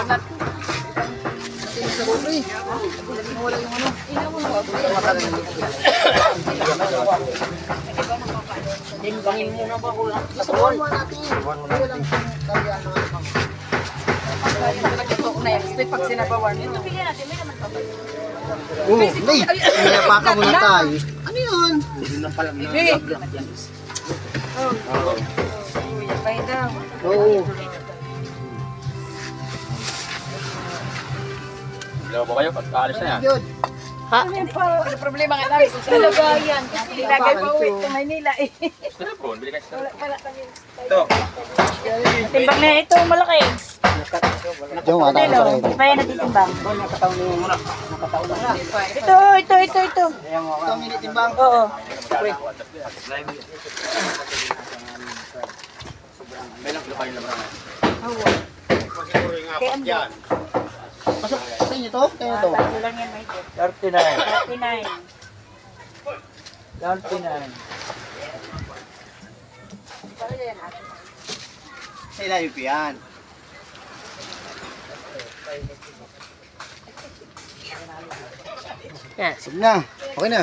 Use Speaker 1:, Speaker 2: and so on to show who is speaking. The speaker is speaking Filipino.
Speaker 1: Sa bubri. Wala yung ano.
Speaker 2: Timbangin muna ba ko lang?
Speaker 1: Subukan mo natin. Walang kaya na ano.
Speaker 2: Pag sinabawan nito.
Speaker 1: Oo, may. Pinayapakan muna tayo. Ano yun? Oo.
Speaker 3: Dalawa ba kayo? Pagkaalis na yan.
Speaker 1: Yun.
Speaker 2: Ano problema nga namin kung saan lagayan? Ilagay pa uwi sa Maynila eh.
Speaker 3: Styrofoam, bili ka ng styrofoam.
Speaker 2: Wala kami.
Speaker 3: Ito.
Speaker 2: Timbang na ito, malaki.
Speaker 1: Diyan, wala
Speaker 2: Hello,
Speaker 1: ka
Speaker 2: hindi pa yan natitimbang. Ito.
Speaker 1: Ito, minitimbang.
Speaker 2: Oo.
Speaker 3: May lang kilo kayo labanan.
Speaker 2: Kaya ang buwan.
Speaker 1: Pasok sa inyo to? Kaya to?
Speaker 2: Tatlo lang yan, may
Speaker 4: 39.
Speaker 2: 39.
Speaker 4: 39.
Speaker 1: Sa ilalim po yan.
Speaker 2: Yan.
Speaker 1: Sige na. Okay na.